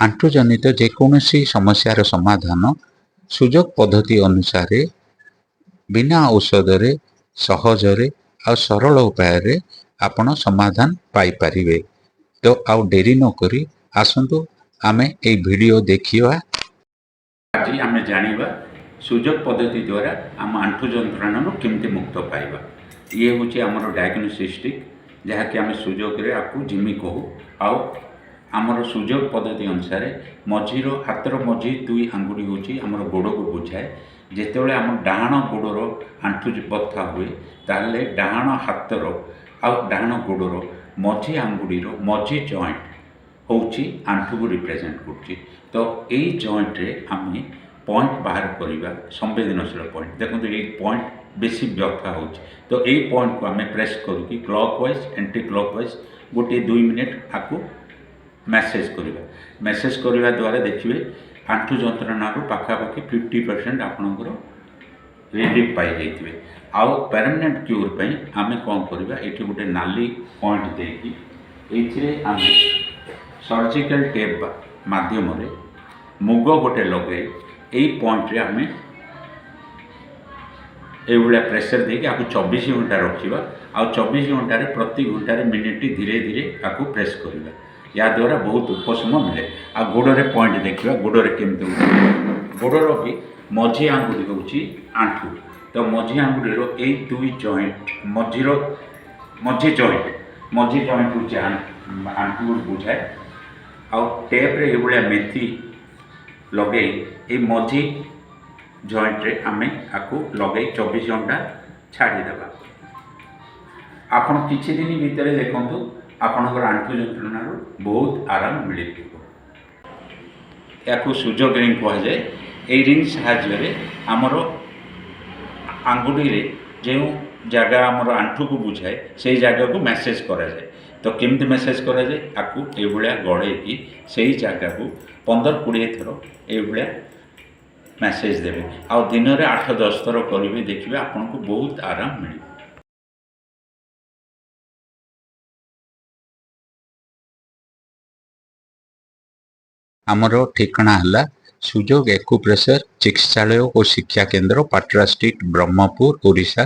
आंठुजनित जेकोसी समस्यार समाधान सुजोग पद्धति अनुसार बिना औषधरे सहजरे आ सरल उपाय आपण समाधान पाई परिवे। तो आउ डेरी न करी आसंतु आमे ए वीडियो देखिवा। आज आम जाना सुजोग पद्धति द्वारा आम आंठु जंत्रणा केमती मुक्त पाइबा। ये हूँ आमर डायग्नोस्टिक जहाँकि आम सुजोग आपको जिमी कहू आउ आमर सुजोग पद्धति अनुसार मझीर हाथर मझी दुई आंगुठी हूँ आमर गोड़ को बुझाए। जितेबाला आम डाण गोड़र आंठु बथा हुए ताहले डाण हाथर आउ डाण गोड़र मझी आंगुठीर मझी जॉइंट हूँ आंठु को रिप्रेजेंट कर। तो यही जॉइंट रे आम पॉइंट बाहर करवा संवेदनशील पॉइंट देखो ये पॉइंट बेसी व्यथा हो। तो यही पॉइंट को आम प्रेस करके क्लॉकवाइज एंटी क्लॉकवाइज गोटे 2 मिनट आपको मैसेज करवा। मैसेज करवा द्वारा देखिए आंठु जंत्रणा पाखापाखि 50% आपणकर रिलीफ पाई जाइए। आउ परमानेंट क्यूर पर आम कौन करवा ये गोटे नाली पॉइंट देकी ये आम सर्जिकल टेप माध्यम मुग गोटे लगे यही पॉइंट रे आम ये प्रेसर देके आपको 24 घंटा रखा आ 24 घंटे प्रति घंटे मिनिट धीरे धीरे आपको प्रेस करवा। या द्वारा बहुत उपशम मिले। आ गोड़े पॉइंट देखा गोड़े केमती गोड़र भी मझी आंगुठी हूँ आंठु। तो मझी आंगुठीर यही दुई जॉइंट मझी जॉइंट हूँ आंठु को बुझाए। आउ टेप्रे ये मेथी लगे ये मझी जॉइंट रे आमे आपको लगे 24 घंटा छाड़ीदेवा। आपण किछि दिन भितर देखंतु आपणकर आंठु जंत्रणा बहुत आराम मिल या सुजोग रिंग कह जाए। ये रिंग साहाय्य आमर आंगुठी रे जो जगह आमर आंठु को बुझाए से जगह को मैसेज करा जाए। तो केमती मैसेज करा जाए आपको ये गड़े कि से जगह को 15-20 थर ये मैसेज देवे। आ दिन में 8-10 थर करेंगे देखिए आपन को बहुत आराम मिले। आमर ठिकाना है सुजोग एक्यूप्रेशर चिकित्सालय और शिक्षा केन्द्र पाटरा स्ट्रीट ब्रह्मपुर ओडिशा।